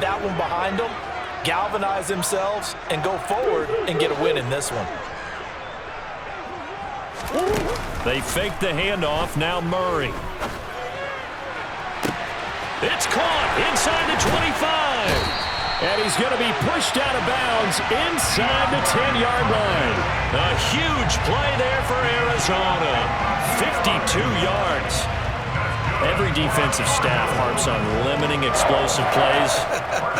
that one behind them, galvanize themselves, and go forward and get a win in this one. They fake the handoff. Now Murray. It's caught inside the 25. And he's going to be pushed out of bounds inside the 10-yard line. A huge play there for Arizona. 52 yards. Every defensive staff harps on limiting explosive plays.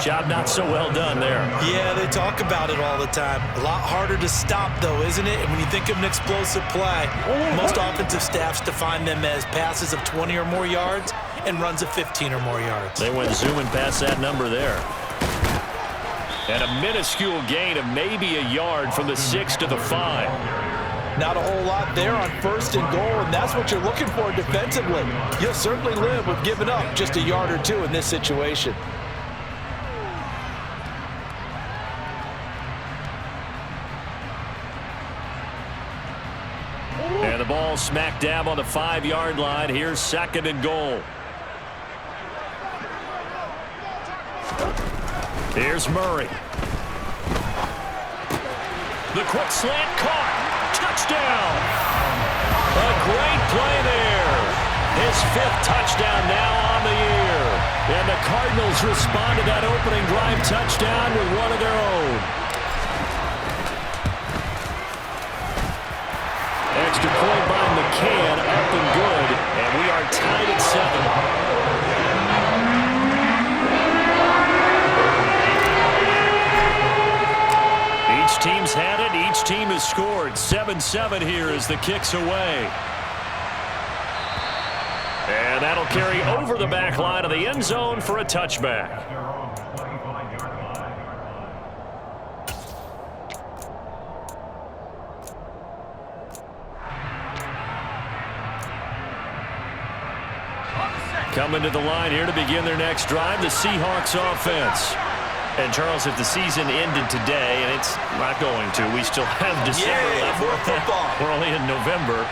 Job not so well done there. Yeah, they talk about it all the time. A lot harder to stop, though, isn't it? And when you think of an explosive play, most offensive staffs define them as passes of 20 or more yards and runs of 15 or more yards. They went zooming past that number there. And a minuscule gain of maybe a yard from the 6 to the 5. Not a whole lot there on 1st and goal, and that's what you're looking for defensively. You'll certainly live with giving up just a yard or two in this situation. And the ball smack dab on the 5-yard line. Here's 2nd and goal. Here's Murray. The quick slant caught. Touchdown. A great play there. His 5th touchdown now on the year. And the Cardinals respond to that opening drive touchdown with one of their own. Extra point by McCann, up and good. And we are tied at 7. Each team's had it. Each team has scored. 7-7 here as the kick's away. And that'll carry over the back line of the end zone for a touchback. Coming to the line here to begin their next drive, the Seahawks offense. And, Charles, if the season ended today, and it's not going to, we still have December left. We're only in November.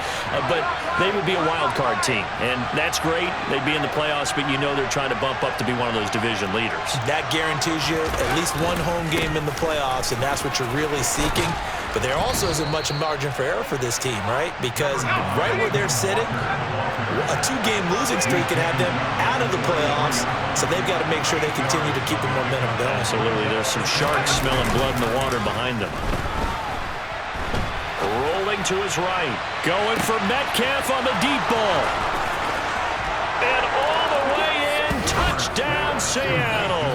But they would be a wild card team. And that's great. They'd be in the playoffs, but you know they're trying to bump up to be one of those division leaders. That guarantees you at least one home game in the playoffs, and that's what you're really seeking. But there also isn't much margin for error for this team, right? Because right where they're sitting, a 2-game losing streak can have them out of the playoffs, so they've got to make sure they continue to keep the momentum going. Absolutely. There's some sharks smelling blood in the water behind them. Rolling to his right. Going for Metcalf on the deep ball. And all the way in. Touchdown, Seattle.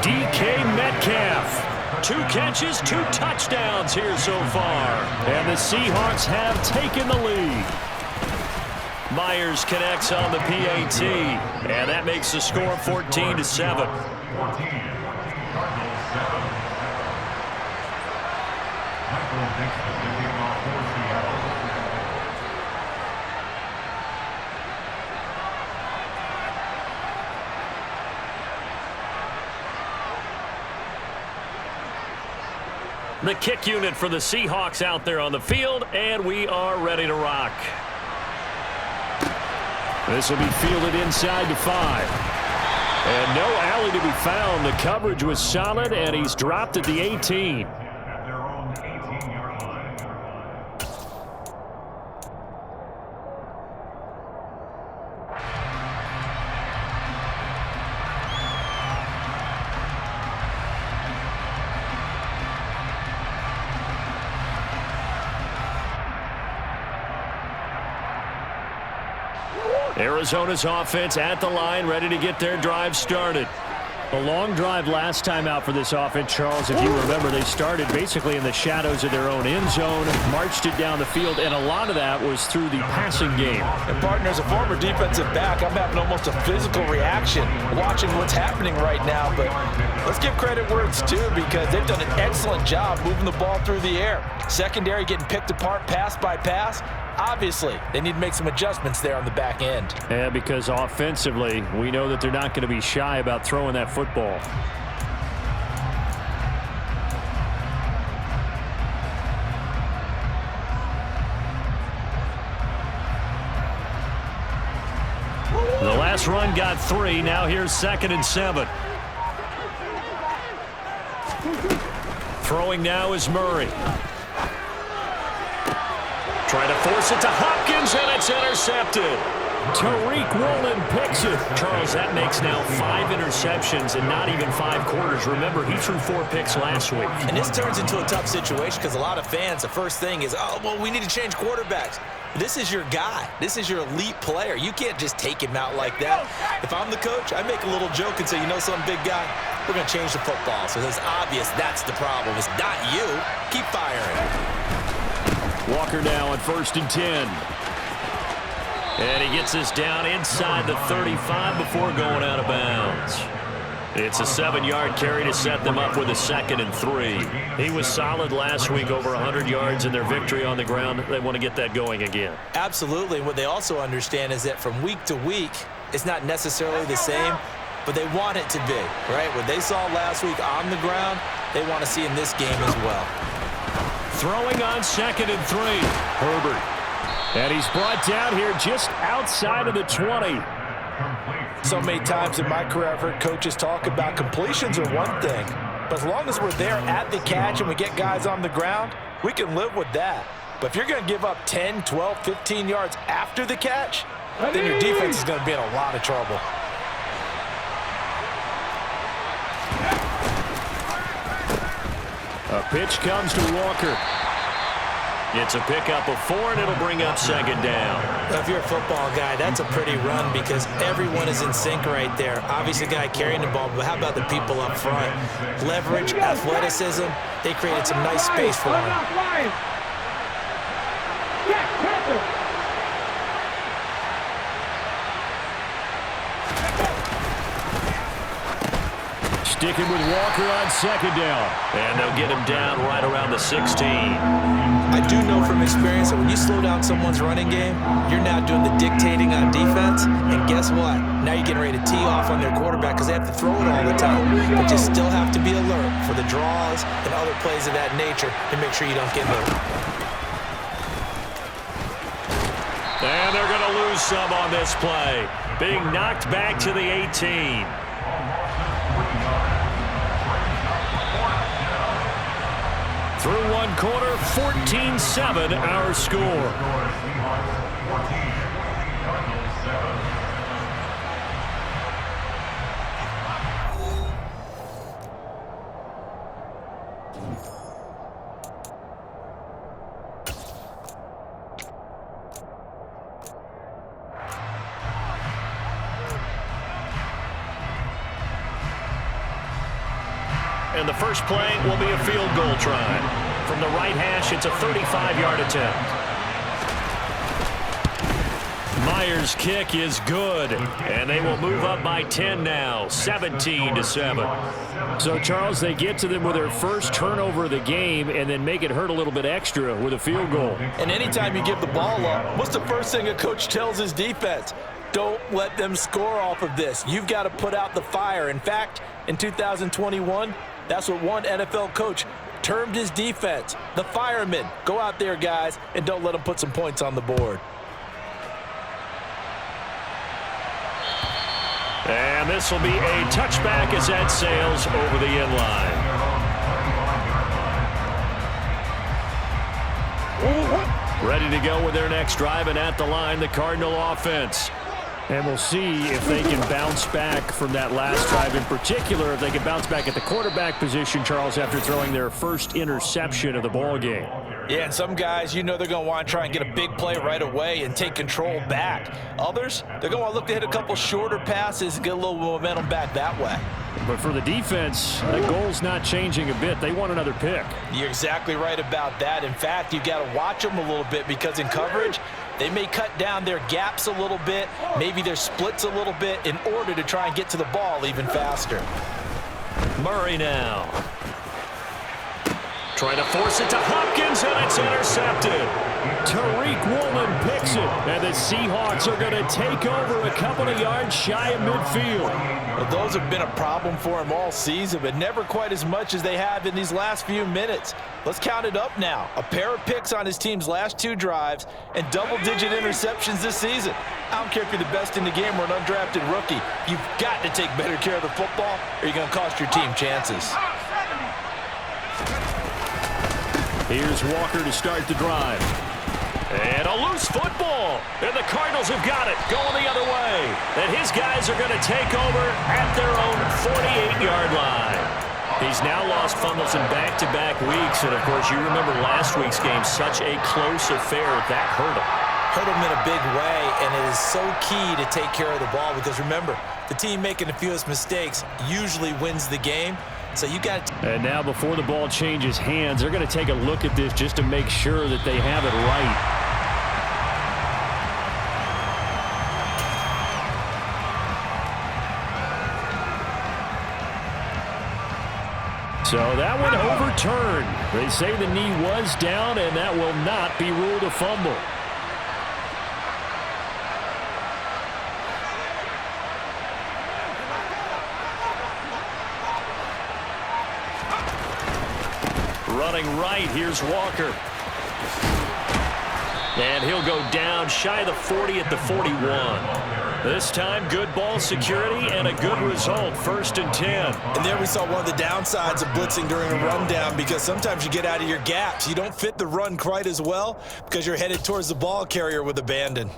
DK Metcalf. 2 catches, 2 touchdowns here so far. And the Seahawks have taken the lead. Myers connects on the PAT. And that makes the score 14-7. The kick unit for the Seahawks out there on the field, and we are ready to rock. This will be fielded inside the 5. And no alley to be found. The coverage was solid, and he's dropped at the 18. Arizona's offense at the line, ready to get their drive started. A long drive last time out for this offense, Charles. If you remember, they started basically in the shadows of their own end zone, marched it down the field, and a lot of that was through the passing game. And, partner, as a former defensive back, I'm having almost a physical reaction watching what's happening right now. But let's give credit where it's due, because they've done an excellent job moving the ball through the air. Secondary getting picked apart pass by pass. Obviously, they need to make some adjustments there on the back end. Yeah, because offensively, we know that they're not going to be shy about throwing that football. The last run got 3. Now here's 2nd and 7. Throwing now is Murray. Trying to force it to Hopkins, and it's intercepted. Tariq Woolen picks it. Charles, that makes now 5 interceptions and not even 5 quarters. Remember, he threw 4 picks last week. And this turns into a tough situation because a lot of fans, the first thing is, oh, well, we need to change quarterbacks. This is your guy. This is your elite player. You can't just take him out like that. If I'm the coach, I make a little joke and say, you know something, big guy? We're going to change the football. So it's obvious that's the problem. It's not you. Keep firing. Walker now on 1st and 10. And he gets this down inside the 35 before going out of bounds. It's a 7-yard carry to set them up with a 2nd and 3. He was solid last week, over 100 yards in their victory on the ground. They want to get that going again. Absolutely. What they also understand is that from week to week, it's not necessarily the same, but they want it to be, right? What they saw last week on the ground, they want to see in this game as well. Throwing on 2nd and 3. Herbert. And he's brought down here just outside of the 20. So many times in my career, I've heard coaches talk about completions are one thing, but as long as we're there at the catch and we get guys on the ground, we can live with that. But if you're going to give up 10, 12, 15 yards after the catch, then your defense is going to be in a lot of trouble. A pitch comes to Walker. It's a pickup of 4, and it'll bring up 2nd down. Well, if you're a football guy, that's a pretty run because everyone is in sync right there. Obviously, the guy carrying the ball, but how about the people up front? Leverage, athleticism, they created some nice space for him. Sticking with Walker on 2nd down. And they'll get him down right around the 16. I do know from experience that when you slow down someone's running game, you're now doing the dictating on defense. And guess what? Now you're getting ready to tee off on their quarterback because they have to throw it all the time. But you still have to be alert for the draws and other plays of that nature to make sure you don't get hurt. And they're going to lose some on this play. Being knocked back to the 18. Through 1 quarter, 14-7 our score. And the first play will be a field goal try. From the right hash, it's a 35-yard attempt. Myers' kick is good, and they will move up by 10 now, 17-7. So, Charles, they get to them with their first turnover of the game and then make it hurt a little bit extra with a field goal. And anytime you give the ball up, what's the first thing a coach tells his defense? Don't let them score off of this. You've got to put out the fire. In fact, in 2021, that's what one NFL coach termed his defense, the firemen. Go out there, guys, and don't let them put some points on the board. And this will be a touchback as that sails over the end line. Ready to go with their next drive, and at the line, the Cardinal offense. And we'll see if they can bounce back from that last drive. In particular, if they can bounce back at the quarterback position, Charles, after throwing their first interception of the ball game. Yeah, and some guys, you know they're going to want to try and get a big play right away and take control back. Others, they're going to want to look to hit a couple shorter passes and get a little momentum back that way. But for the defense, that goal's not changing a bit. They want another pick. You're exactly right about that. In fact, you've got to watch them a little bit because in coverage, they may cut down their gaps a little bit, maybe their splits a little bit in order to try and get to the ball even faster. Murray now. Trying to force it to Hopkins, and it's intercepted. Tariq Woolen picks it, and the Seahawks are going to take over a couple of yards shy of midfield. Well, those have been a problem for him all season, but never quite as much as they have in these last few minutes. Let's count it up now. A pair of picks on his team's last 2 drives and double-digit interceptions this season. I don't care if you're the best in the game or an undrafted rookie. You've got to take better care of the football or you're going to cost your team chances. Here's Walker to start the drive. And a loose football. And the Cardinals have got it, going the other way. And his guys are going to take over at their own 48-yard line. He's now lost fumbles in back-to-back weeks. And, of course, you remember last week's game, such a close affair. That hurt him. Hurt him in a big way, and it is so key to take care of the ball because, remember, the team making the fewest mistakes usually wins the game. So you got. And now before the ball changes hands, they're going to take a look at this just to make sure that they have it right. So that one overturned. They say the knee was down, and that will not be ruled a fumble. Running right, here's Walker. And he'll go down shy of the 40 at the 41. This time, good ball security and a good result, 1st and 10. And there we saw one of the downsides of blitzing during a rundown because sometimes you get out of your gaps. You don't fit the run quite as well because you're headed towards the ball carrier with abandon.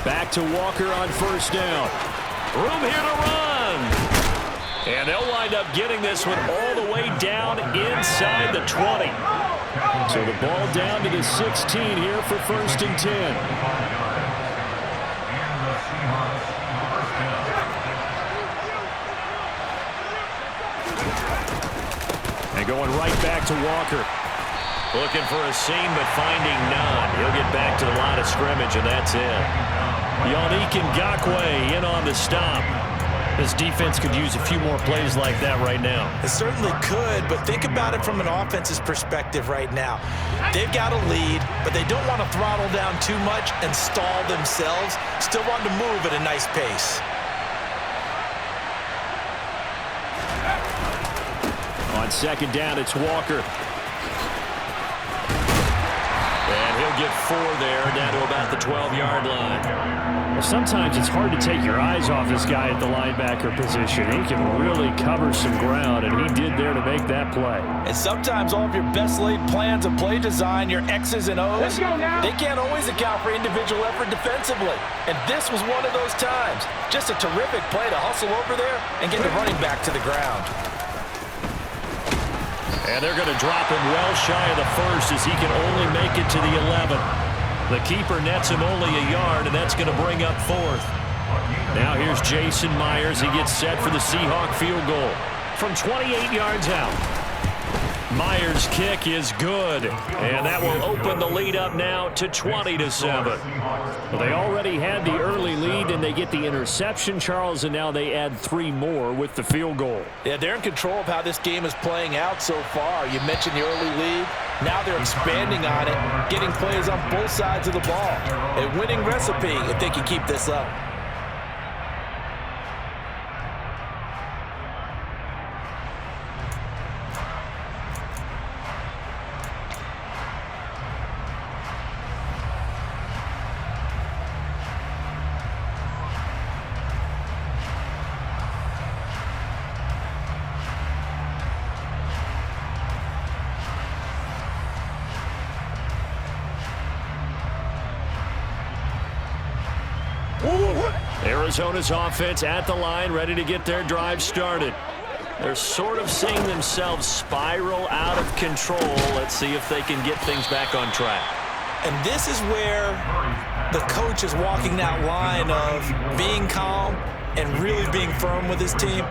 Back to Walker on 1st down. Room here to run. And they'll wind up getting this one all the way down inside the 20. So the ball down to the 16 here for 1st and 10. And going right back to Walker. Looking for a seam, but finding none. He'll get back to the line of scrimmage, and that's it. i-kee in on the stop. This defense could use a few more plays like that right now. It certainly could, but think about it from an offense's perspective right now. They've got a lead, but they don't want to throttle down too much and stall themselves. Still want to move at a nice pace. On 2nd down, it's Walker. He'll get 4 there, down to about the 12-yard line. Well, sometimes it's hard to take your eyes off this guy at the linebacker position. He can really cover some ground, and he did there to make that play. And sometimes all of your best laid plans of play design, your X's and O's, they can't always account for individual effort defensively. And this was one of those times. Just a terrific play to hustle over there and get the running back to the ground. And they're going to drop him well shy of the 1st as he can only make it to the 11. The keeper nets him only a yard, and that's going to bring up 4th. Now here's Jason Myers. He gets set for the Seahawk field goal from 28 yards out. Myers' kick is good, and that will open the lead up now to 20-7. Well, they already had the early lead, and they get the interception, Charles, and now they add 3 more with the field goal. Yeah, they're in control of how this game is playing out so far. You mentioned the early lead. Now they're expanding on it, getting plays on both sides of the ball. A winning recipe if they can keep this up. Arizona's offense at the line, ready to get their drive started. They're sort of seeing themselves spiral out of control. Let's see if they can get things back on track. And this is where the coach is walking that line of being calm and really being firm with his team.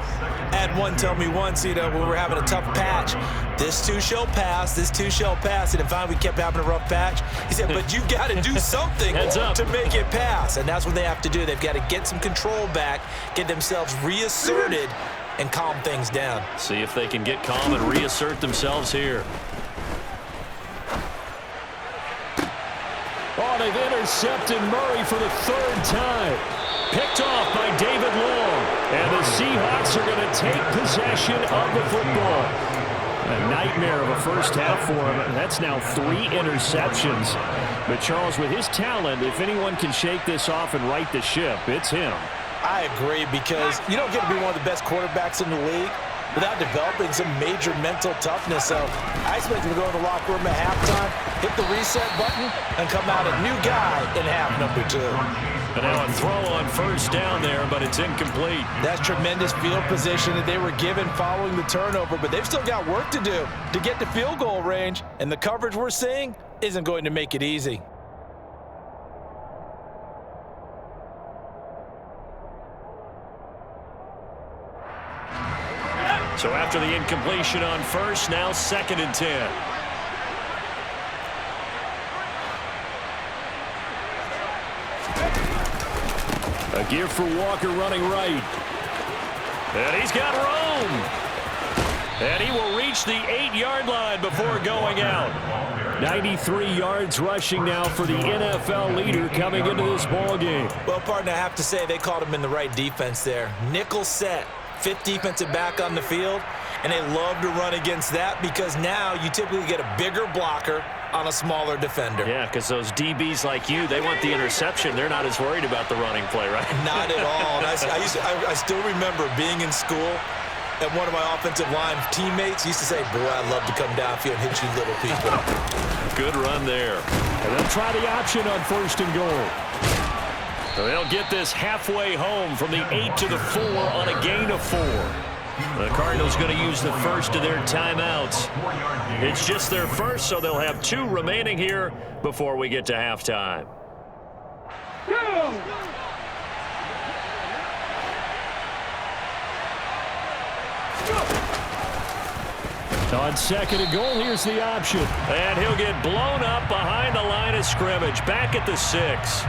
I had one tell me once, when we were having a tough patch, this too shall pass, this too shall pass. And finally we kept having a rough patch. He said, but you got to do something to make it pass. And that's what they have to do. They've got to get some control back, get themselves reasserted, and calm things down. See if they can get calm and reassert themselves here. Oh, they've intercepted Murray for the 3rd time. Picked off by David Long. And the Seahawks are going to take possession of the football. A nightmare of a first half for him. That's now 3 interceptions. But Charles, with his talent, if anyone can shake this off and right the ship, it's him. I agree, because you don't get to be one of the best quarterbacks in the league without developing some major mental toughness. So I expect him to go in the locker room at halftime, hit the reset button, and come out a new guy in half number 2. And now a throw on first down there, but it's incomplete. That's tremendous field position that they were given following the turnover, but they've still got work to do to get to field goal range, and the coverage we're seeing isn't going to make it easy. So after the incompletion on first, now 2nd and 10. A give for Walker running right. And he's got room. And he will reach the 8-yard line before going out. 93 yards rushing now for the NFL leader coming into this ballgame. Well, partner, I have to say they called him in the right defense there. Nickel set. 5th defensive back on the field, and they love to run against that because now you typically get a bigger blocker on a smaller defender. Yeah, because those DBs like you, they want the interception. They're not as worried about the running play, right? Not at all. And I still remember being in school, and one of my offensive line teammates used to say, boy, I'd love to come downfield and hit you little people. Good run there. And they'll try the option on 1st and goal. So they'll get this halfway home from the 8 to the 4 on a gain of 4. The Cardinals going to use the first of their timeouts. It's just their first, so they'll have 2 remaining here before we get to halftime. On 2nd and goal, here's the option. And he'll get blown up behind the line of scrimmage, back at the 6.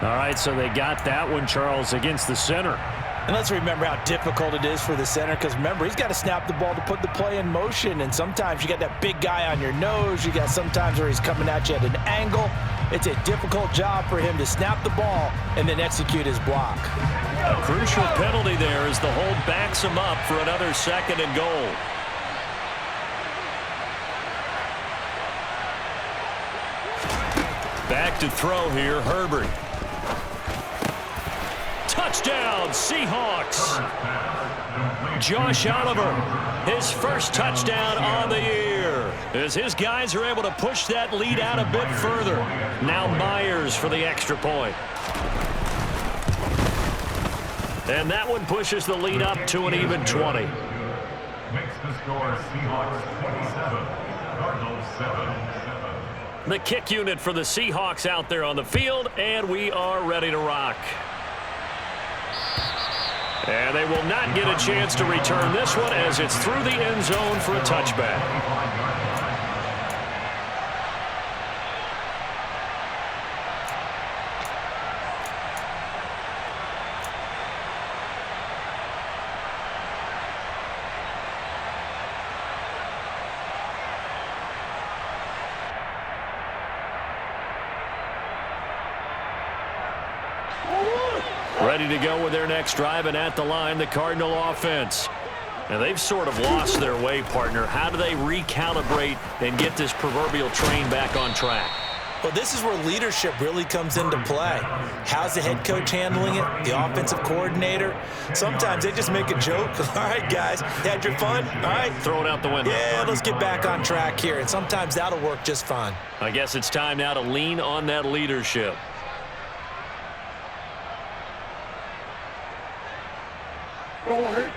All right, so they got that one, Charles, against the center. And let's remember how difficult it is for the center, because remember, he's got to snap the ball to put the play in motion, and sometimes you got that big guy on your nose. You got sometimes where he's coming at you at an angle. It's a difficult job for him to snap the ball and then execute his block. A crucial penalty there as the hold backs him up for another 2nd and goal. Back to throw here, Herbert. Touchdown, Seahawks. Josh Oliver, his first touchdown on the year, as his guys are able to push that lead out a bit further. Now Myers for the extra point. And that one pushes the lead up to an even 20. Makes the score Seahawks 27, Cardinals 7. The kick unit for the Seahawks out there on the field, and we are ready to rock. And they will not get a chance to return this one as it's through the end zone for a touchback. Ready to go with their next drive, and at the line, the Cardinal offense. And they've sort of lost their way, partner. How do they recalibrate and get this proverbial train back on track? Well, this is where leadership really comes into play. How's the head coach handling it? The offensive coordinator? Sometimes they just make a joke. All right, guys, you had your fun? All right. Throw it out the window. Yeah, let's get back on track here. And sometimes that'll work just fine. I guess it's time now to lean on that leadership.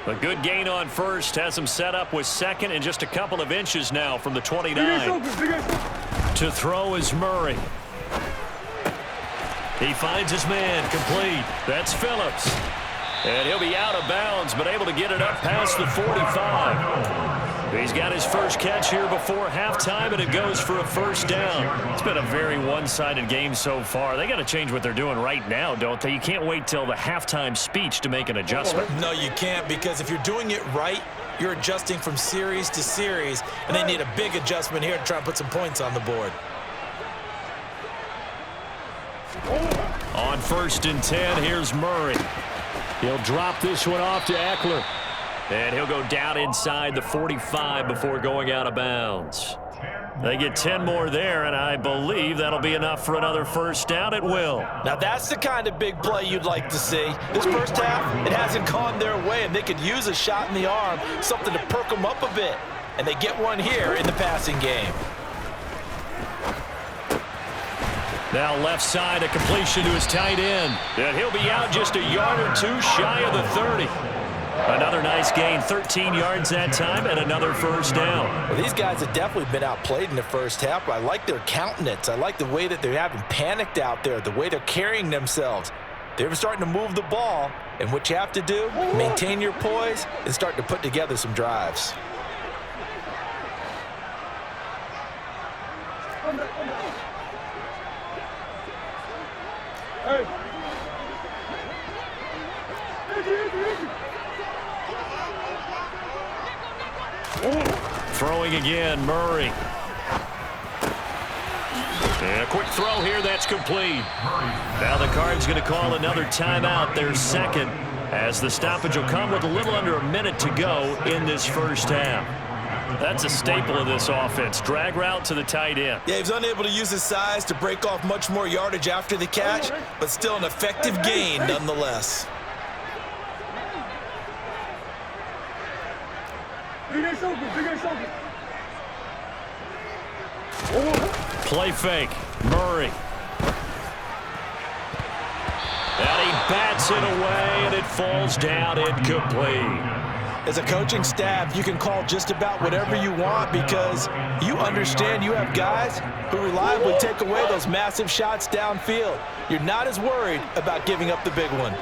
A good gain on first has him set up with 2nd and just a couple of inches now from the 29. To throw is Murray. He finds his man, complete. That's Phillips. And he'll be out of bounds, but able to get it up past the 45. He's got his first catch here before halftime, and it goes for a first down. It's been a very one-sided game so far. They got to change what they're doing right now, don't they? You can't wait till the halftime speech to make an adjustment. No, you can't, because if you're doing it right, you're adjusting from series to series, and they need a big adjustment here to try and put some points on the board. On 1st and 10, here's Murray. He'll drop this one off to Eckler. And he'll go down inside the 45 before going out of bounds. They get 10 more there, and I believe that'll be enough for another first down. It will. Now, that's the kind of big play you'd like to see. This first half, it hasn't gone their way, and they could use a shot in the arm, something to perk them up a bit. And they get one here in the passing game. Now left side, a completion to his tight end. And he'll be out just a yard or two shy of the 30. Another nice gain, 13 yards that time, and another first down. Well, these guys have definitely been outplayed in the first half, but I like their countenance. I like the way that they haven't panicked out there, the way they're carrying themselves. They're starting to move the ball, and what you have to do, maintain your poise and start to put together some drives. Throwing again, Murray. And a quick throw here, that's complete. Now the Cards going to call another timeout, their second, as the stoppage will come with a little under a minute to go in this first half. That's a staple of this offense. Drag route to the tight end. Yeah, he was unable to use his size to break off much more yardage after the catch, but still an effective gain nonetheless. Play fake. Murray. And he bats it away, and it falls down incomplete. As a coaching staff, you can call just about whatever you want because you understand you have guys who reliably take away those massive shots downfield. You're not as worried about giving up the big one.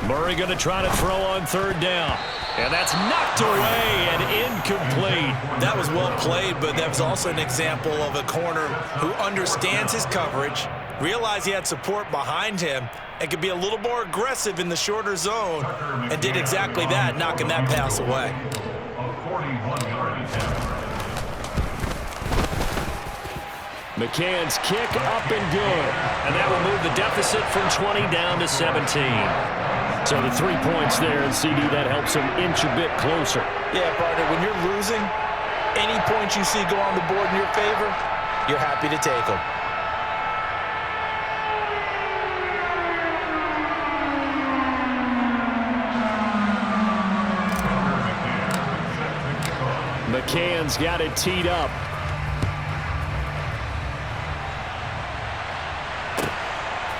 Murray going to try to throw on third down. And that's knocked away and incomplete. That was well played, but that was also an example of a corner who understands his coverage, realized he had support behind him, and could be a little more aggressive in the shorter zone, and did exactly that, knocking that pass away. McCann's kick up and good. And that will move the deficit from 20 down to 17. So the 3 points there, and CD, that helps him inch a bit closer. Yeah, partner, when you're losing, any points you see go on the board in your favor, you're happy to take them. McCann's got it teed up.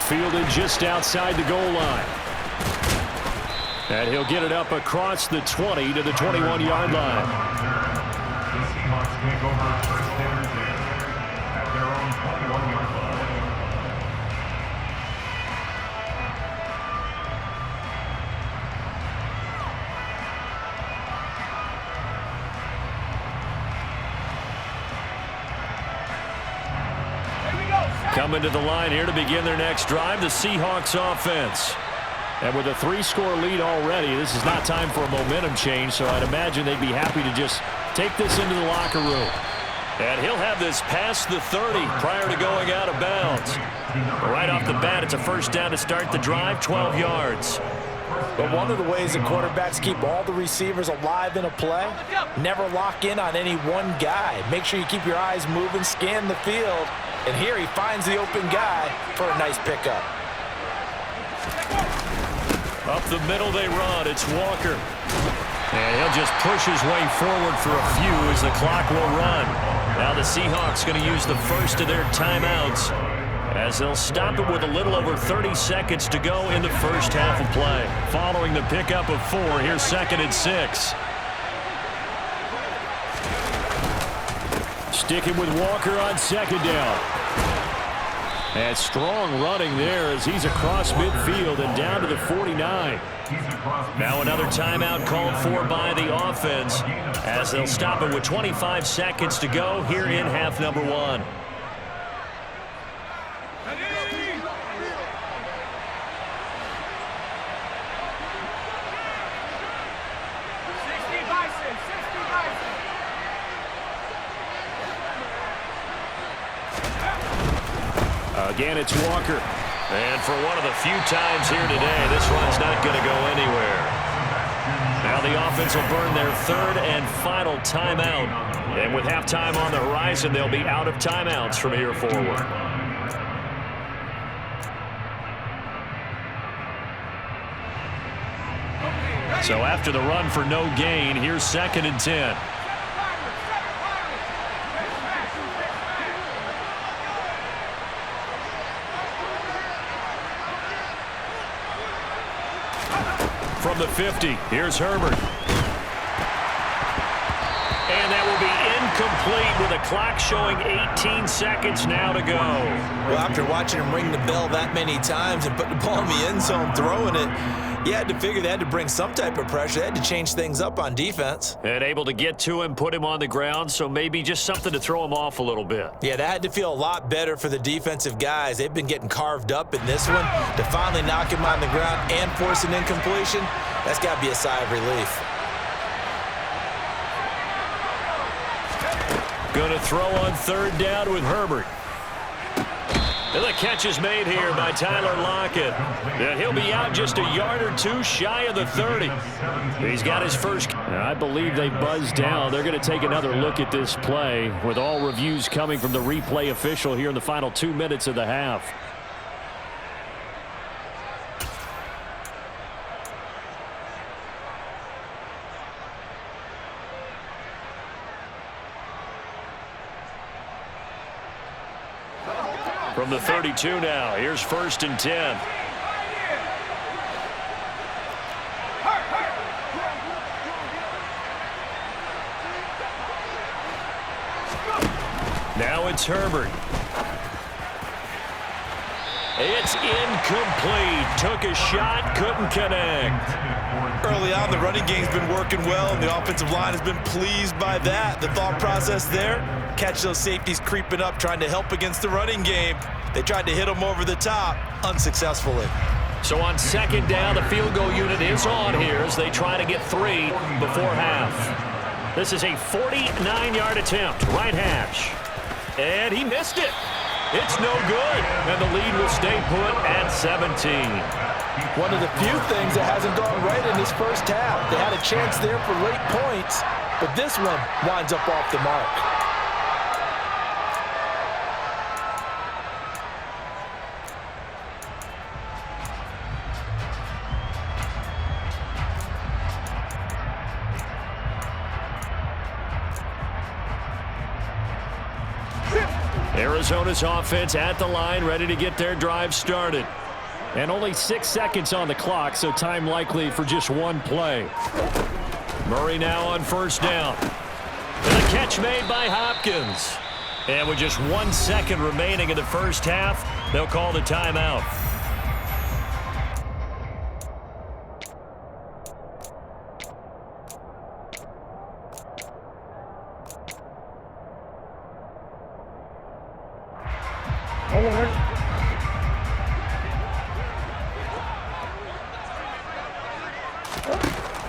Fielded just outside the goal line. And he'll get it up across the 20 to the 21-yard line. The Seahawks take over first down at their own 21-yard line. Coming to the line here to begin their next drive, the Seahawks offense. And with a 3-score lead already, this is not time for a momentum change, so I'd imagine they'd be happy to just take this into the locker room. And he'll have this past the 30 prior to going out of bounds. Right off the bat, it's a first down to start the drive, 12 yards. But one of the ways that quarterbacks keep all the receivers alive in a play, never lock in on any one guy. Make sure you keep your eyes moving, scan the field, and here he finds the open guy for a nice pickup. Up the middle they run. It's Walker. And he'll just push his way forward for a few as the clock will run. Now the Seahawks going to use the first of their timeouts as they'll stop it with a little over 30 seconds to go in the first half of play. Following the pickup of 4, here's 2nd and 6. Sticking with Walker on 2nd down. And strong running there as he's across midfield and down to the 49. Now another timeout called for by the offense as they'll stop it with 25 seconds to go here in half number 1. Again, it's Walker. And for one of the few times here today, this run's not going to go anywhere. Now Now the offense will burn their third and final timeout. And with halftime on the horizon, they'll be out of timeouts from here forward. So after the run for no gain, here's 2nd and 10. From the 50, here's Herbert. And that will be incomplete with a clock showing 18 seconds now to go. Well, after watching him ring the bell that many times and put the ball in the end zone, throwing it, you had to figure they had to bring some type of pressure. They had to change things up on defense. And able to get to him, put him on the ground, so maybe just something to throw him off a little bit. Yeah, that had to feel a lot better for the defensive guys. They've been getting carved up in this one. To finally knock him on the ground and force an incompletion, that's got to be a sigh of relief. Going to throw on 3rd down with Herbert. And the catch is made here by Tyler Lockett. And he'll be out just a yard or two shy of the 30. He's got his first. I believe they buzzed down. They're going to take another look at this play with all reviews coming from the replay official here in the final 2 minutes of the half. From the 32 now, here's 1st and 10. Now it's Herbert. It's incomplete. Took a shot, couldn't connect. Early on, the running game's been working well, and the offensive line has been pleased by that. The thought process there, catch those safeties creeping up, trying to help against the running game. They tried to hit them over the top, unsuccessfully. So on 2nd down, the field goal unit is on here as they try to get 3 before half. This is a 49-yard attempt, right hash. And he missed it. It's no good, and the lead will stay put at 17. One of the few things that hasn't gone right in this first half. They had a chance there for late points, but this one winds up off the mark. Arizona's offense at the line, ready to get their drive started. And only 6 seconds on the clock, so time likely for just one play. Murray now on 1st down. And a catch made by Hopkins. And with just 1 second remaining in the first half, they'll call the timeout.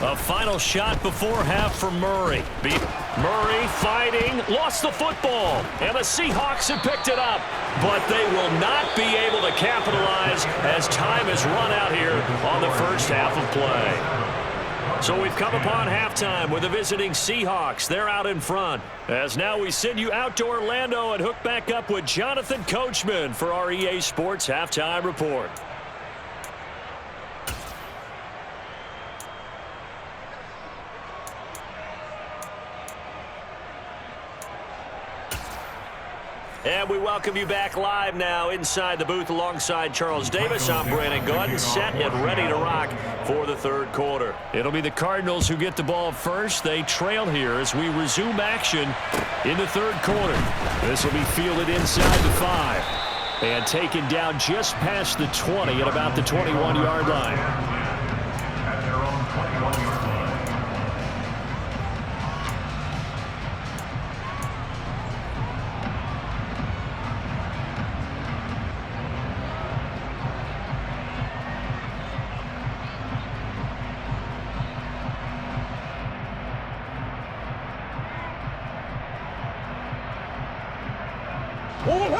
A final shot before half for Murray. Murray fighting, lost the football, and the Seahawks have picked it up. But they will not be able to capitalize as time has run out here on the first half of play. So we've come upon halftime with the visiting Seahawks. They're out in front. As now we send you out to Orlando and hook back up with Jonathan Coachman for our EA Sports Halftime Report. And we welcome you back live now inside the booth alongside Charles Davis. I'm Brandon Gordon, set and ready to rock for the 3rd quarter. It'll be the Cardinals who get the ball first. They trail here as we resume action in the 3rd quarter. This will be fielded inside the 5 and taken down just past the 20 at about the 21-yard line. At their own 21-yard line.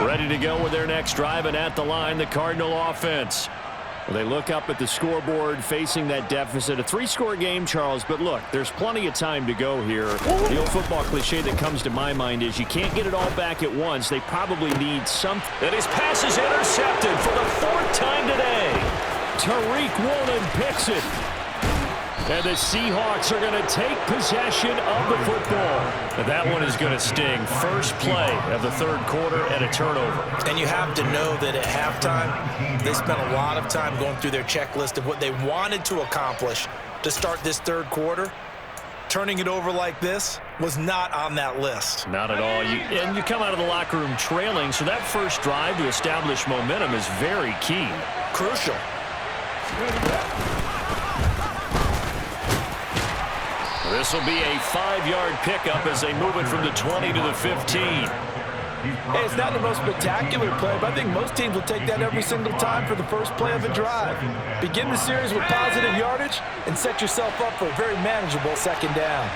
Ready to go with their next drive, and at the line, the Cardinal offense. Well, they look up at the scoreboard facing that deficit. A 3-score game, Charles, but look, there's plenty of time to go here. The old football cliche that comes to my mind is you can't get it all back at once. They probably need something. And his pass is intercepted for the 4th time today. Tariq Woolen picks it. And the Seahawks are going to take possession of the football. And that one is going to sting. First play of the 3rd quarter and a turnover. And you have to know that at halftime, they spent a lot of time going through their checklist of what they wanted to accomplish to start this 3rd quarter. Turning it over like this was not on that list. Not at all. And you come out of the locker room trailing, so that first drive to establish momentum is very key. Crucial. This will be a 5-yard pickup as they move it from the 20 to the 15. Hey, it's not the most spectacular play, but I think most teams will take that every single time for the first play of a drive. Begin the series with positive yardage and set yourself up for a very manageable 2nd down.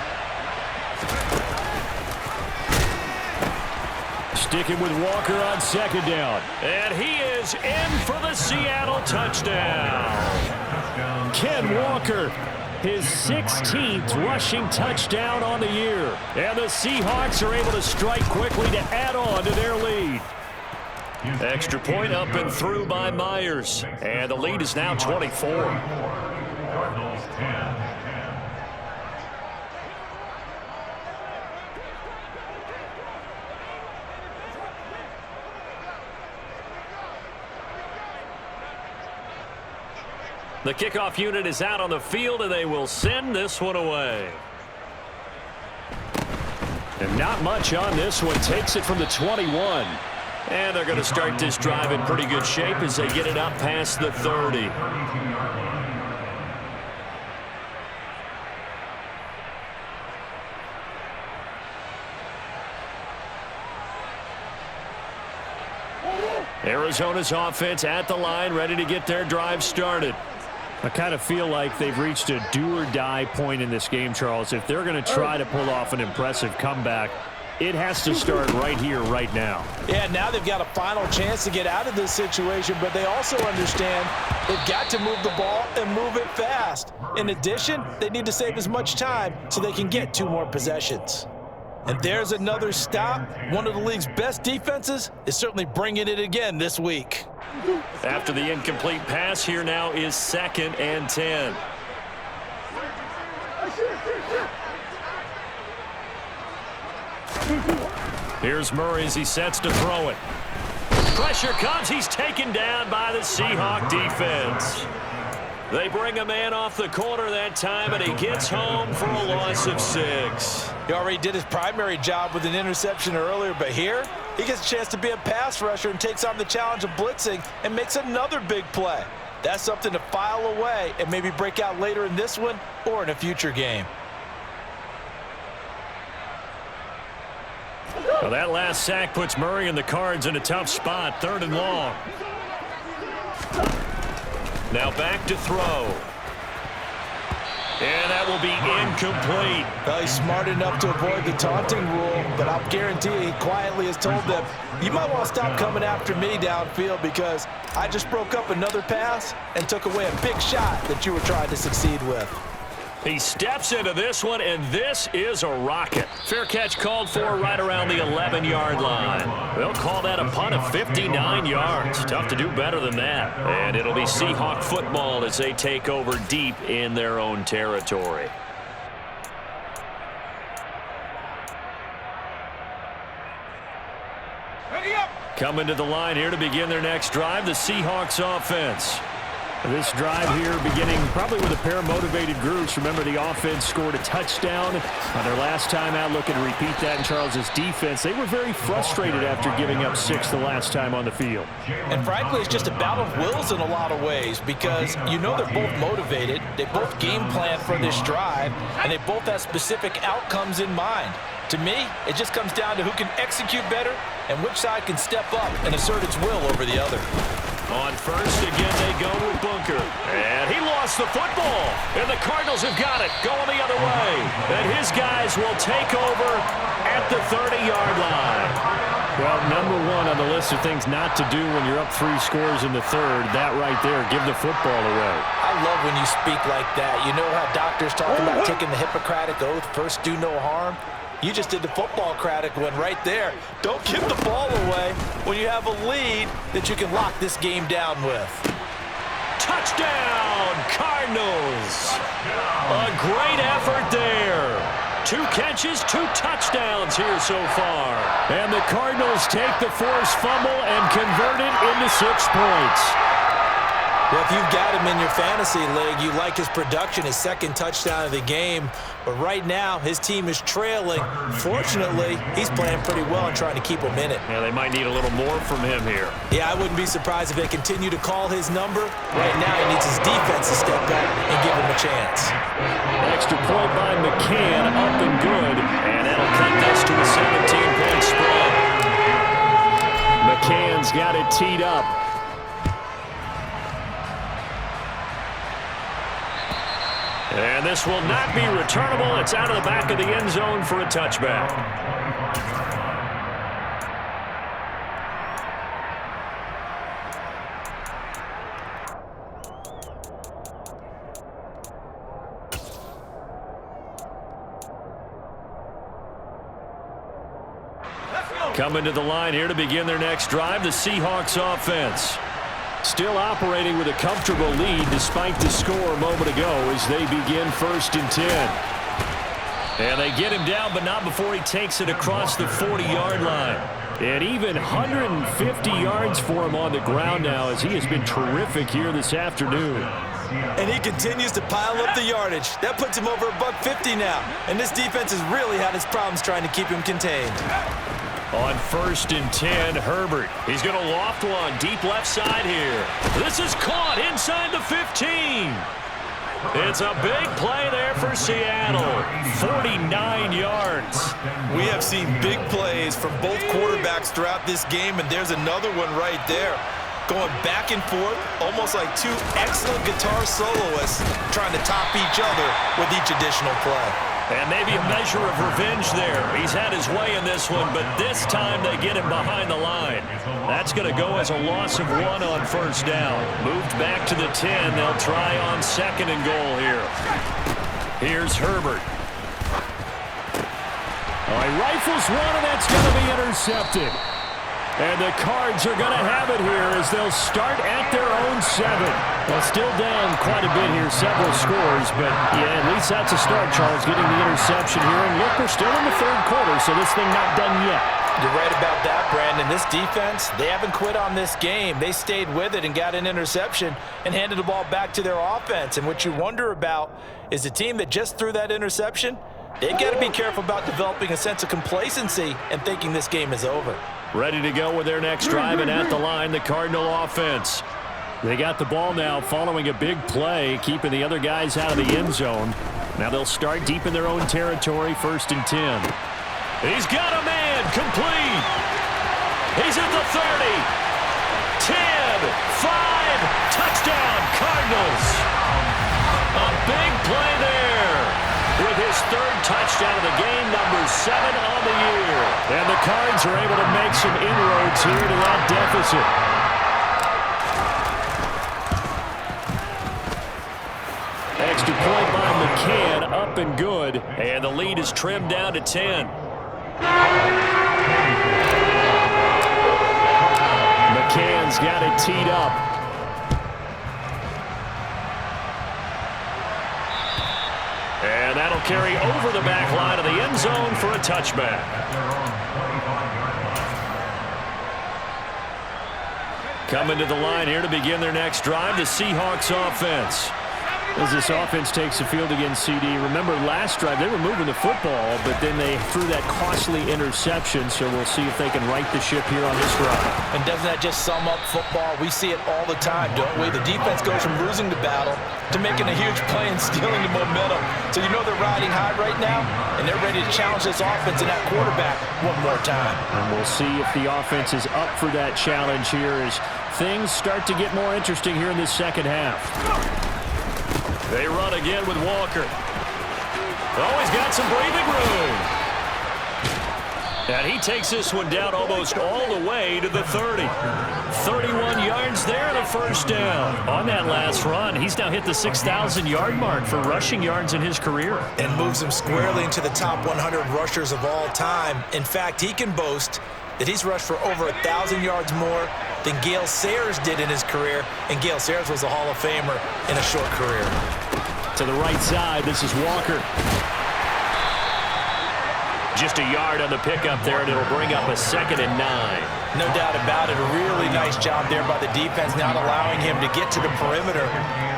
Sticking with Walker on 2nd down. And he is in for the Seattle touchdown. Ken Walker, his 16th rushing touchdown on the year. And the Seahawks are able to strike quickly to add on to their lead. Extra point up and through by Myers. And the lead is now 24. Cardinals 10. The kickoff unit is out on the field, and they will send this one away. And not much on this one. Takes it from the 21. And they're going to start this drive in pretty good shape as they get it up past the 30. Arizona's offense at the line, ready to get their drive started. I kind of feel like they've reached a do-or-die point in this game, Charles. If they're going to try to pull off an impressive comeback, it has to start right here, right now. Yeah, now they've got a final chance to get out of this situation, but they also understand they've got to move the ball and move it fast. In addition, they need to save as much time so they can get 2 more possessions. And there's another stop. One of the league's best defenses is certainly bringing it again this week. After the incomplete pass, here now is 2nd and 10. Here's Murray as he sets to throw it. Pressure comes. He's taken down by the Seahawk defense. They bring a man off the corner that time, and he gets home for a loss of 6. He already did his primary job with an interception earlier, but here he gets a chance to be a pass rusher and takes on the challenge of blitzing and makes another big play. That's something to file away and maybe break out later in this one or in a future game. Well, that last sack puts Murray and the Cards in a tough spot, 3rd and long. Now back to throw. And that will be incomplete. Well, he's smart enough to avoid the taunting rule, but I'll guarantee you he quietly has told them, you might want to stop coming after me downfield because I just broke up another pass and took away a big shot that you were trying to succeed with. He steps into this one, and this is a rocket. Fair catch called for right around the 11-yard line. They'll call that a punt of 59 yards. Tough to do better than that. And it'll be Seahawk football as they take over deep in their own territory. Coming to the line here to begin their next drive, the Seahawks offense. This drive here beginning probably with a pair of motivated groups. Remember, the offense scored a touchdown on their last time out, looking to repeat that in Charles's defense. They were very frustrated after giving up 6 the last time on the field. And frankly, it's just a battle of wills in a lot of ways because you know they're both motivated, they both game plan for this drive, and they both have specific outcomes in mind. To me, it just comes down to who can execute better and which side can step up and assert its will over the other. On first, again, they go with Bunker. And he lost the football. And the Cardinals have got it, going the other way. And his guys will take over at the 30-yard line. Well, number one on the list of things not to do when you're up 3 scores in the third, that right there, give the football away. I love when you speak like that. You know how doctors talk about taking the Hippocratic Oath, first do no harm? You just did the football-cratic one right there. Don't give the ball away when you have a lead that you can lock this game down with. Touchdown, Cardinals! A great effort there. 2 catches, 2 touchdowns here so far. And the Cardinals take the forced fumble and convert it into 6 points. Well, if you've got him in your fantasy league, you like his production, his second touchdown of the game. But right now, his team is trailing. Fortunately, he's playing pretty well and trying to keep them in it. Yeah, they might need a little more from him here. Yeah, I wouldn't be surprised if they continue to call his number. Right now, he needs his defense to step up and give him a chance. Extra point by McCann, up and good. And that'll cut this to a 17-point spread. McCann's got it teed up. And this will not be returnable. It's out of the back of the end zone for a touchback. Coming to the line here to begin their next drive, the Seahawks offense. Still operating with a comfortable lead despite the score a moment ago as they begin 1st and 10. And they get him down, but not before he takes it across the 40-yard line. And even 150 yards for him on the ground now as he has been terrific here this afternoon. And he continues to pile up the yardage. That puts him over $150 now. And this defense has really had its problems trying to keep him contained. On 1st and 10, Herbert. He's going to loft one deep left side here. This is caught inside the 15. It's a big play there for Seattle. 49 yards. We have seen big plays from both quarterbacks throughout this game, and there's another one right there. Going back and forth, almost like 2 excellent guitar soloists trying to top each other with each additional play. And maybe a measure of revenge there. He's had his way in this one, but this time they get him behind the line. That's going to go as a loss of 1 on 1st down. Moved back to the 10. They'll try on 2nd and goal here. Here's Herbert. Oh, he rifles one, and that's going to be intercepted. And the Cards are going to have it here as they'll start at their own 7. Well, still down quite a bit here, several scores, but yeah, at least that's a start, Charles, getting the interception here. And look, we're still in the 3rd quarter, so this thing not done yet. You're right about that, Brandon. This defense, they haven't quit on this game. They stayed with it and got an interception and handed the ball back to their offense. And what you wonder about is the team that just threw that interception, they've got to be careful about developing a sense of complacency and thinking this game is over. Ready to go with their next drive, and at the line, the Cardinal offense. They got the ball now following a big play, keeping the other guys out of the end zone. Now they'll start deep in their own territory, 1st and 10. He's got a man, complete. He's at the 30. 10, 5, touchdown, Cardinals. A big play there with his 3rd touchdown of the game, number 7 on the year. And the Cards are able to make some inroads here to that deficit. Extra point by McCann, up and good. And the lead is trimmed down to 10. McCann's got it teed up. And that'll carry over the back line of the end zone for a touchback. Coming to the line here to begin their next drive, the Seahawks offense. As this offense takes the field against CD, remember last drive they were moving the football, but then they threw that costly interception, so we'll see if they can right the ship here on this drive. And doesn't that just sum up football? We see it all the time, don't we? The defense goes from losing the battle to making a huge play and stealing the momentum. So you know they're riding high right now, and they're ready to challenge this offense and that quarterback one more time. And we'll see if the offense is up for that challenge here as things start to get more interesting here in this second half. They run again with Walker. Oh, he's got some breathing room. And he takes this one down almost all the way to the 30. 31 yards there and a first down. On that last run, he's now hit the 6,000-yard mark for rushing yards in his career. And moves him squarely into the top 100 rushers of all time. In fact, he can boast that he's rushed for over 1,000 yards more than Gale Sayers did in his career. And Gale Sayers was a Hall of Famer in a short career. To the right side, this is Walker. Just a yard on the pickup there, and it'll bring up a 2nd and 9. No doubt about it. A really nice job there by the defense, not allowing him to get to the perimeter.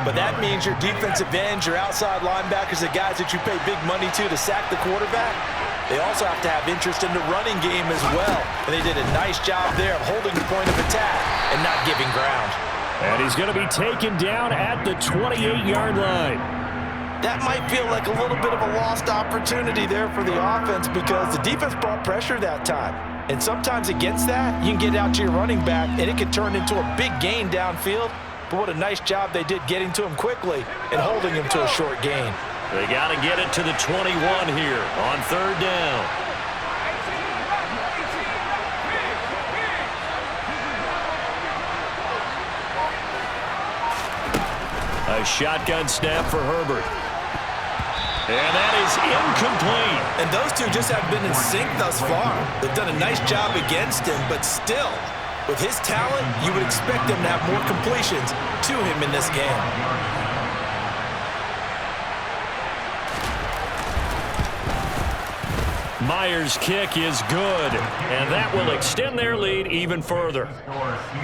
But that means your defensive ends, your outside linebackers, the guys that you pay big money to sack the quarterback, they also have to have interest in the running game as well. And they did a nice job there of holding the point of attack and not giving ground. And he's going to be taken down at the 28-yard line. That might feel like a little bit of a lost opportunity there for the offense because the defense brought pressure that time. And sometimes against that, you can get out to your running back, and it can turn into a big gain downfield. But what a nice job they did getting to him quickly and holding him to a short gain. They got to get it to the 21 here on 3rd down. A shotgun snap for Herbert. And that is incomplete. And those two just have been in sync thus far. They've done a nice job against him, but still, with his talent, you would expect him to have more completions to him in this game. Myers' kick is good, and that will extend their lead even further.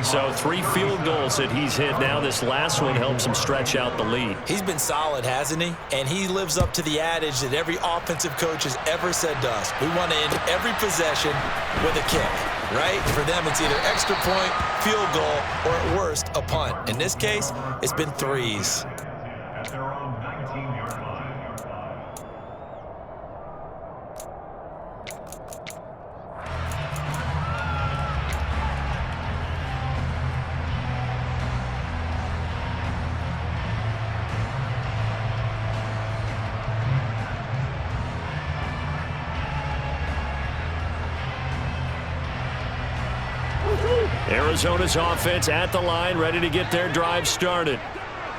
So 3 field goals that he's hit now. This last one helps him stretch out the lead. He's been solid, hasn't he? And he lives up to the adage that every offensive coach has ever said to us. We want to end every possession with a kick, right? For them, it's either extra point, field goal, or at worst, a punt. In this case, it's been 3s. At their own 19-yard line. Arizona's offense at the line, ready to get their drive started.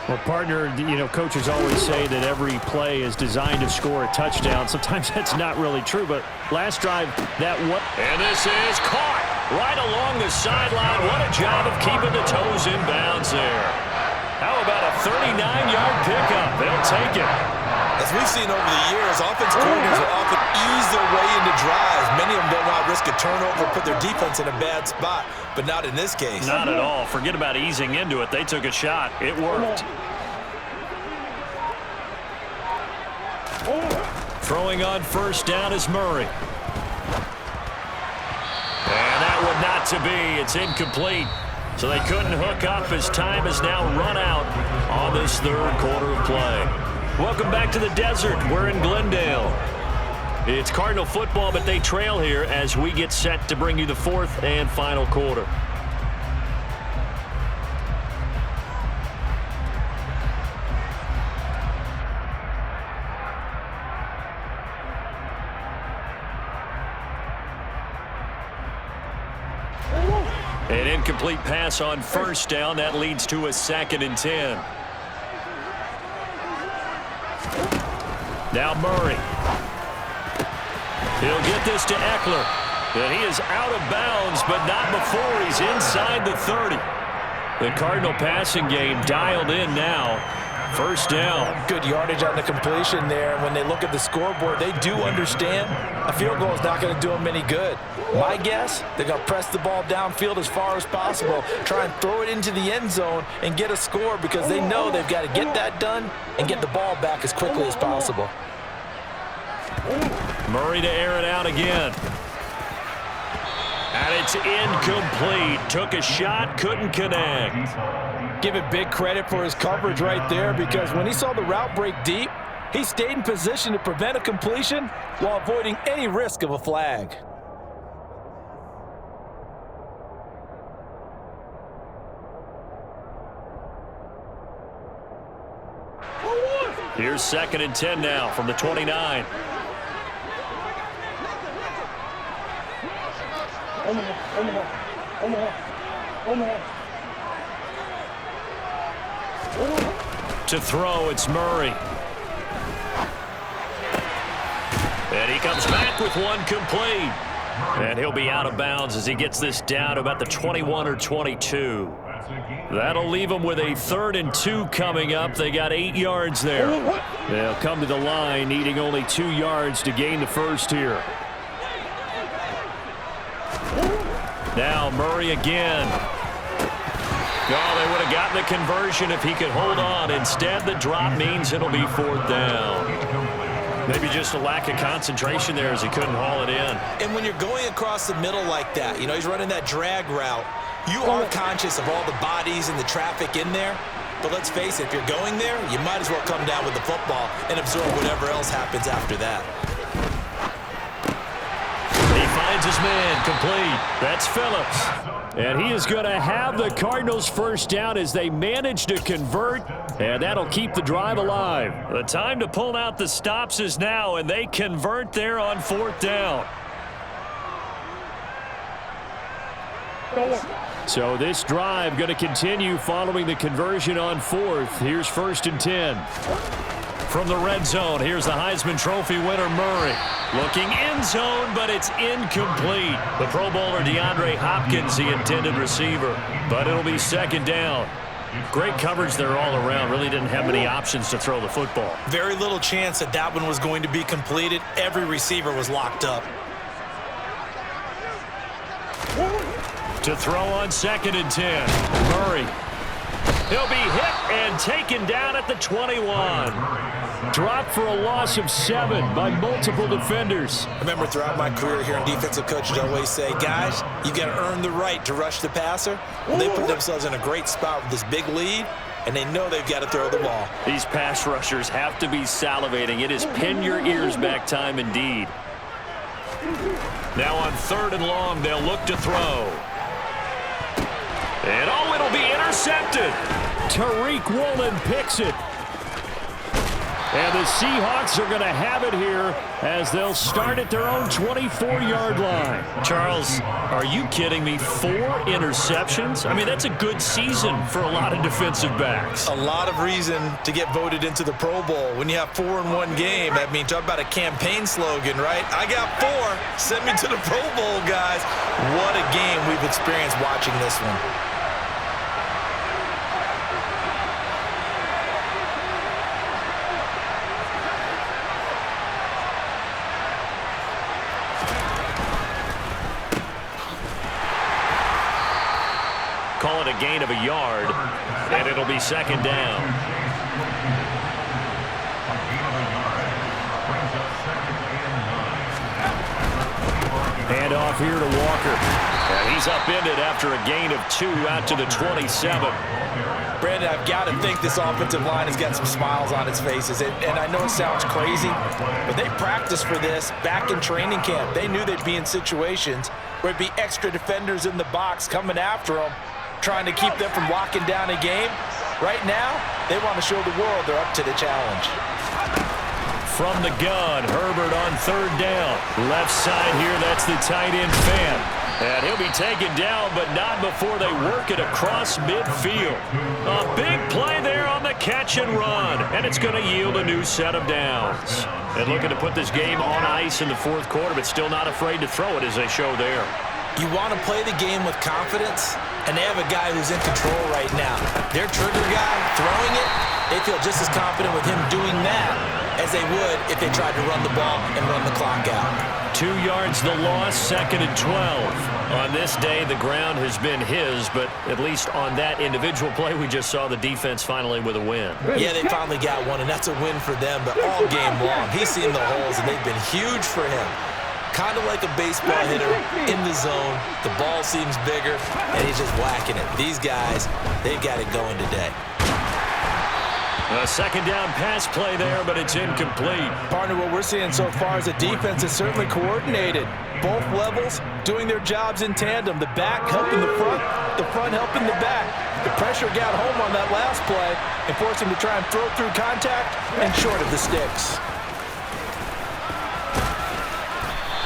Well, partner, coaches always say that every play is designed to score a touchdown. Sometimes that's not really true, but last drive, that one. And this is caught right along the sideline. What a job of keeping the toes in bounds there. How about a 39-yard pickup? They'll take it. As we've seen over the years, offensive coordinators will often ease their way into drives. Many of them don't want to risk a turnover or put their defense in a bad spot, but not in this case. Not at all. Forget about easing into it. They took a shot. It worked. Throwing on 1st down is Murray. And that would not to be. It's incomplete. So they couldn't hook up as time has now run out on this 3rd quarter of play. Welcome back to the desert. We're in Glendale. It's Cardinal football, but they trail here as we get set to bring you the 4th and final quarter. An incomplete pass on 1st down. That leads to a 2nd and 10. Now Murray. He'll get this to Eckler. And he is out of bounds, but not before he's inside the 30. The Cardinal passing game dialed in now. 1st down. Good yardage on the completion there. And when they look at the scoreboard, they do understand a field goal is not going to do them any good. My guess, they're going to press the ball downfield as far as possible, try and throw it into the end zone and get a score because they know they've got to get that done and get the ball back as quickly as possible. Murray to air it out again. And it's incomplete. Took a shot, couldn't connect. Give it big credit for his coverage right there because when he saw the route break deep, he stayed in position to prevent a completion while avoiding any risk of a flag. Here's 2nd and 10 now from the 29. To throw, it's Murray. And he comes back with one complete. And he'll be out of bounds as he gets this down about the 21 or 22. That'll leave them with a 3rd and 2 coming up. They got 8 yards there. They'll come to the line needing only 2 yards to gain the first here. Now Murray again. Oh, they would have gotten the conversion if he could hold on. Instead, the drop means it'll be 4th down. Maybe just a lack of concentration there as he couldn't haul it in. And when you're going across the middle like that, you know, he's running that drag route, you are conscious of all the bodies and the traffic in there. But let's face it, if you're going there, you might as well come down with the football and absorb whatever else happens after that. He finds his man complete. That's Phillips. And he is going to have the Cardinals' first down as they manage to convert, and that'll keep the drive alive. The time to pull out the stops is now, and they convert there on 4th down. So this drive going to continue following the conversion on 4th. Here's 1st and 10. From the red zone, here's the Heisman Trophy winner, Murray. Looking end zone, but it's incomplete. The Pro Bowler DeAndre Hopkins, the intended receiver. But it'll be 2nd down. Great coverage there all around. Really didn't have many options to throw the football. Very little chance that that one was going to be completed. Every receiver was locked up. To throw on 2nd and 10. Murray. He'll be hit and taken down at the 21. Dropped for a loss of 7 by multiple defenders. I remember throughout my career here in defensive coaches always say, guys, you got to earn the right to rush the passer. And they put themselves in a great spot with this big lead, and they know they've got to throw the ball. These pass rushers have to be salivating. It is pin your ears back time indeed. Now on 3rd and long, they'll look to throw. And oh, it'll be intercepted. Tariq Woolen picks it. And the Seahawks are going to have it here as they'll start at their own 24-yard line. Charles, are you kidding me? 4 interceptions? I mean, that's a good season for a lot of defensive backs. A lot of reason to get voted into the Pro Bowl. When you have 4 in one game, I mean, talk about a campaign slogan, right? I got 4. Send me to the Pro Bowl, guys. What a game we've experienced watching this one. Call it a gain of a yard, and it'll be 2nd down. Hand off here to Walker. And he's upended after a gain of 2 out to the 27. Brandon, I've got to think this offensive line has got some smiles on its faces. And I know it sounds crazy, but they practiced for this back in training camp. They knew they'd be in situations where it'd be extra defenders in the box coming after them, trying to keep them from locking down a game. Right now, they want to show the world they're up to the challenge. From the gun, Herbert on 3rd down. Left side here, that's the tight end Fant. And he'll be taken down, but not before they work it across midfield. A big play there on the catch and run, and it's going to yield a new set of downs. And looking to put this game on ice in the 4th quarter, but still not afraid to throw it as they show there. You want to play the game with confidence, and they have a guy who's in control right now. Their trigger guy throwing it, they feel just as confident with him doing that as they would if they tried to run the ball and run the clock out. 2 yards the loss, 2nd and 12. On this day, the ground has been his, but at least on that individual play, we just saw the defense finally with a win. Yeah, they finally got one, and that's a win for them, but all game long, he's seen the holes, and they've been huge for him. Kind of like a baseball hitter in the zone. The ball seems bigger, and he's just whacking it. These guys, they've got it going today. A 2nd down pass play there, but it's incomplete. Partner, what we're seeing so far is the defense is certainly coordinated. Both levels doing their jobs in tandem. The back helping the front helping the back. The pressure got home on that last play and forced him to try and throw through contact and short of the sticks.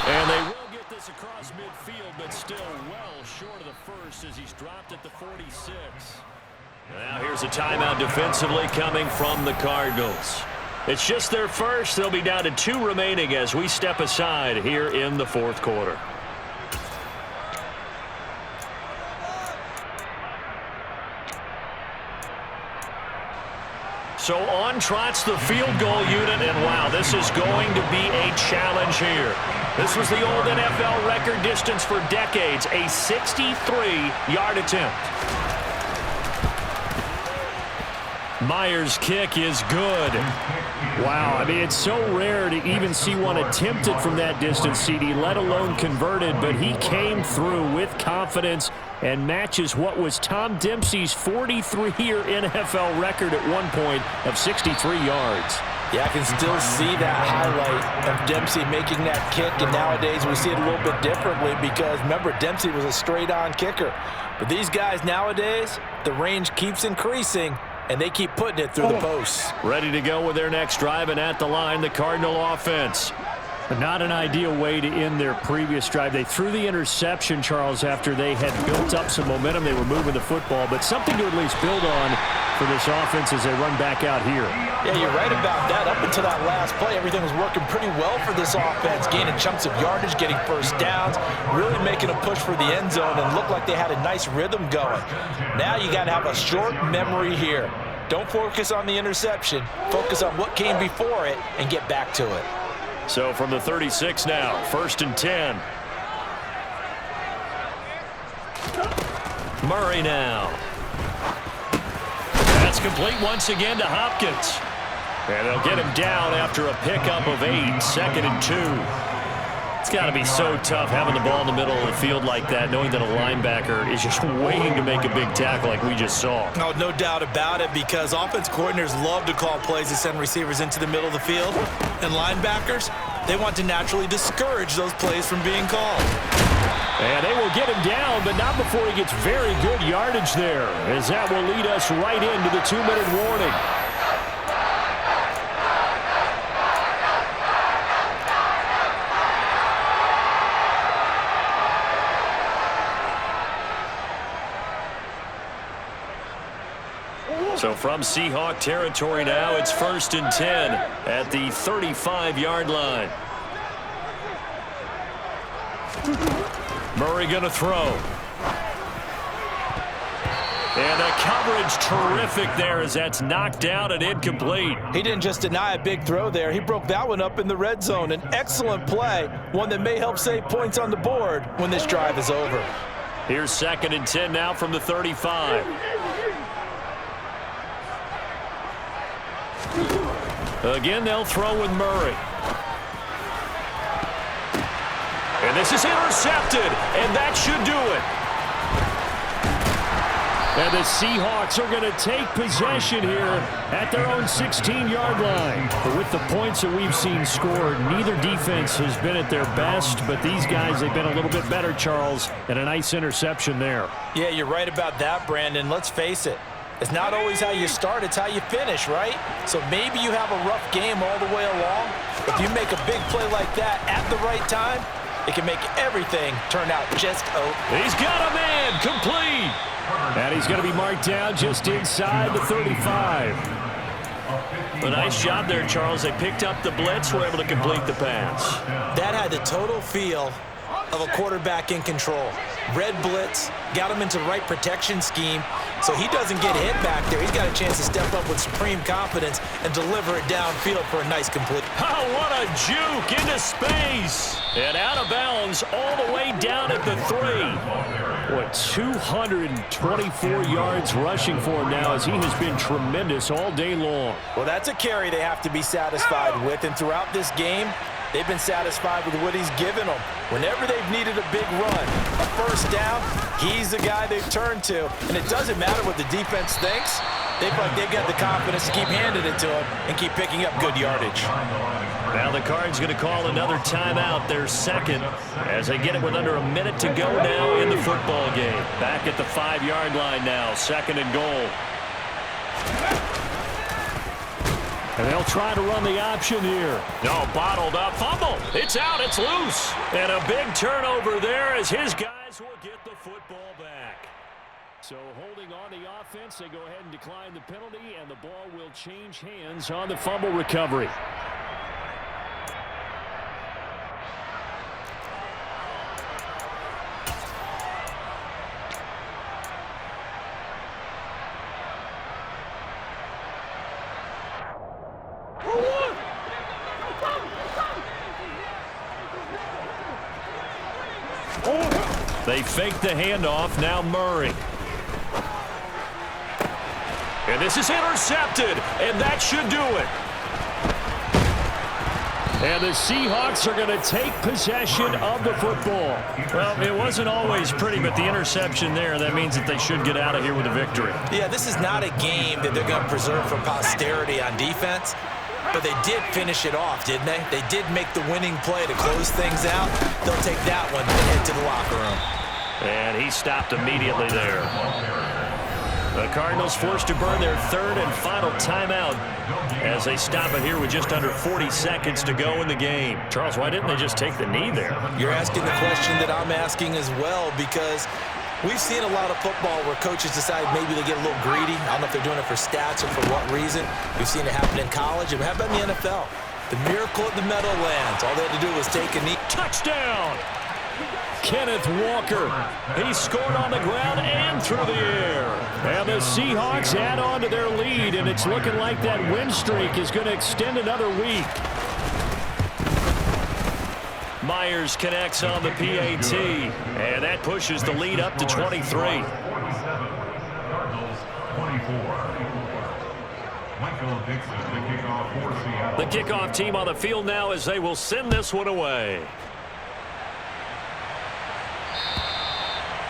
And they will get this across midfield, but still well short of the first as he's dropped at the 46. Now here's a timeout defensively coming from the Cardinals. It's just their first. They'll be down to 2 remaining as we step aside here in the fourth quarter. So on trots the field goal unit, and wow, this is going to be a challenge here. This was the old NFL record distance for decades, a 63-yard attempt. Myers' kick is good. Wow, I mean, it's so rare to even see one attempted from that distance, CD, let alone converted, but he came through with confidence and matches what was Tom Dempsey's 43-year NFL record at one point of 63 yards. Yeah, I can still see that highlight of Dempsey making that kick, and nowadays we see it a little bit differently because, remember, Dempsey was a straight-on kicker. But these guys nowadays, the range keeps increasing, and they keep putting it through the posts. Ready to go with their next drive, and at the line, the Cardinal offense. Not an ideal way to end their previous drive. They threw the interception, Charles, after they had built up some momentum. They were moving the football, but something to at least build on for this offense as they run back out here. Yeah, you're right about that. Up until that last play, everything was working pretty well for this offense, gaining chunks of yardage, getting first downs, really making a push for the end zone, and looked like they had a nice rhythm going. Now you got to have a short memory here. Don't focus on the interception. Focus on what came before it and get back to it. So from the 36 now, 1st and 10. Murray now. That's complete once again to Hopkins. And they'll get him down after a pickup of 8, 2nd and 2. It's got to be so tough having the ball in the middle of the field like that, knowing that a linebacker is just waiting to make a big tackle like we just saw. Oh, no doubt about it, because offense coordinators love to call plays to send receivers into the middle of the field. And linebackers, they want to naturally discourage those plays from being called. And they will get him down, but not before he gets very good yardage there, as that will lead us right into the 2-minute warning. So from Seahawk territory now, it's 1st and 10 at the 35-yard line. Murray going to throw. And the coverage terrific there as that's knocked down and incomplete. He didn't just deny a big throw there. He broke that one up in the red zone. An excellent play, one that may help save points on the board when this drive is over. Here's 2nd and 10 now from the 35. Again, they'll throw with Murray. And this is intercepted, and that should do it. And the Seahawks are going to take possession here at their own 16-yard line. But with the points that we've seen scored, neither defense has been at their best, but these guys, they've been a little bit better, Charles, and a nice interception there. Yeah, you're right about that, Brandon. Let's face it. It's not always how you start, it's how you finish, right? So maybe you have a rough game all the way along. If you make a big play like that at the right time, it can make everything turn out just okay. He's got a man, complete. And he's going to be marked down just inside the 35. A nice job there, Charles. They picked up the blitz, were able to complete the pass. That had the total feel of a quarterback in control. Red blitz, got him into the right protection scheme, so he doesn't get hit back there. He's got a chance to step up with supreme confidence and deliver it downfield for a nice complete. Oh, what a juke into space. And out of bounds all the way down at the 3. What, 224 yards rushing for him now as he has been tremendous all day long. Well, that's a carry they have to be satisfied with, and throughout this game, they've been satisfied with what he's given them. Whenever they've needed a big run, a first down, he's the guy they've turned to. And it doesn't matter what the defense thinks. They feel like they've got the confidence to keep handing it to him and keep picking up good yardage. Now the Cards going to call another timeout, their second, as they get it with under a minute to go now in the football game. Back at the 5-yard line now, 2nd and goal. And they'll try to run the option here. No, bottled up. Fumble. It's out. It's loose. And a big turnover there as his guys will get the football back. So holding on the offense, they go ahead and decline the penalty, and the ball will change hands on the fumble recovery. They fake the handoff. Now Murray. And this is intercepted, and that should do it. And the Seahawks are going to take possession of the football. Well, it wasn't always pretty, but the interception there, that means that they should get out of here with a victory. Yeah, this is not a game that they're going to preserve for posterity on defense, but they did finish it off, didn't they? They did make the winning play to close things out. They'll take that one and head to the locker room. And he stopped immediately there. The Cardinals forced to burn their third and final timeout as they stop it here with just under 40 seconds to go in the game. Charles, why didn't they just take the knee there? You're asking the question that I'm asking as well, because we've seen a lot of football where coaches decide maybe they get a little greedy. I don't know if they're doing it for stats or for what reason. We've seen it happen in college. And how about in the NFL? The miracle of the Meadowlands. All they had to do was take a knee. Touchdown! Kenneth Walker. He scored on the ground and through the air. And the Seahawks add on to their lead, and it's looking like that win streak is going to extend another week. Myers connects on the PAT, and that pushes the lead up to 23. Cardinals 24. The kickoff team on the field now as they will send this one away.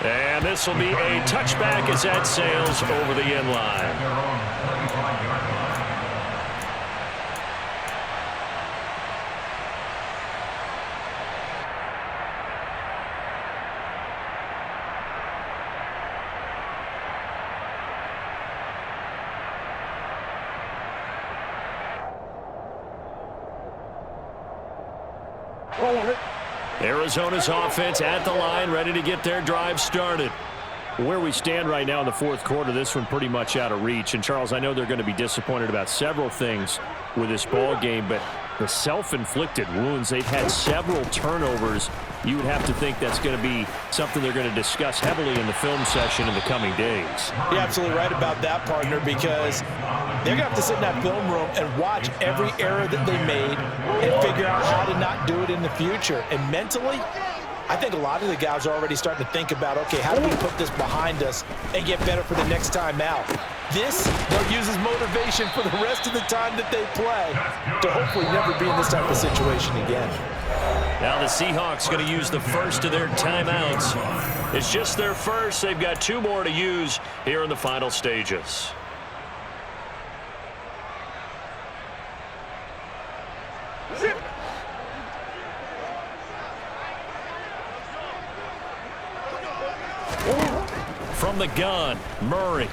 And this will be a touchback as that sails over the end line. Arizona's offense at the line, ready to get their drive started. Where we stand right now in the fourth quarter, this one pretty much out of reach. And, Charles, I know they're going to be disappointed about several things with this ball game, but the self-inflicted wounds, they've had several turnovers. You would have to think that's going to be something they're going to discuss heavily in the film session in the coming days. You're absolutely right about that, partner, because they're going to have to sit in that film room and watch every error that they made and figure out how to not do it in the future. And mentally, I think a lot of the guys are already starting to think about, okay, how do we put this behind us and get better for the next time out? This, they'll use as motivation for the rest of the time that they play to hopefully never be in this type of situation again. Now the Seahawks going to use the first of their timeouts. It's just their first. They've got two more to use here in the final stages. From the gun, Murray.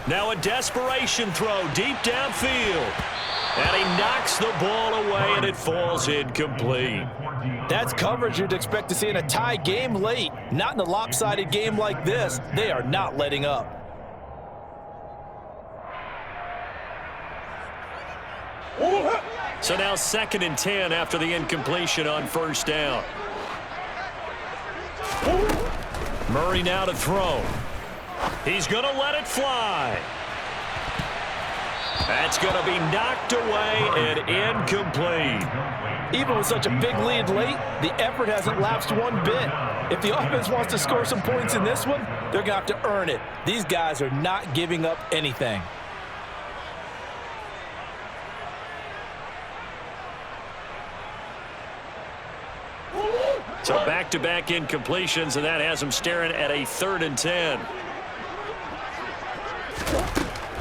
Now a desperation throw deep downfield. And he knocks the ball away, and it falls incomplete. That's coverage you'd expect to see in a tie game late. Not in a lopsided game like this. They are not letting up. So now 2nd and 10 after the incompletion on first down. Murray now to throw. He's going to let it fly. That's going to be knocked away and incomplete. Even with such a big lead late, the effort hasn't lapsed one bit. If the offense wants to score some points in this one, they're going to have to earn it. These guys are not giving up anything. So back-to-back incompletions, and that has them staring at a 3rd and 10.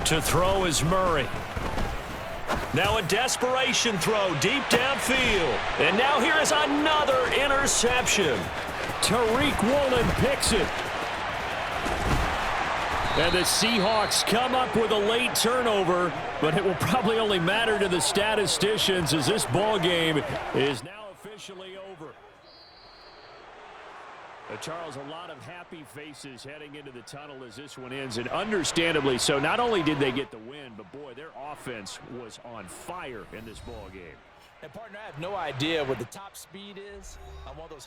To throw is Murray. Now a desperation throw deep downfield. And now here is another interception. Tariq Woolen picks it. And the Seahawks come up with a late turnover, but it will probably only matter to the statisticians as this ball game is now officially over. Charles, a lot of happy faces heading into the tunnel as this one ends, and understandably so. Not only did they get the win, but boy, their offense was on fire in this ball game. And partner, I have no idea what the top speed is on one of those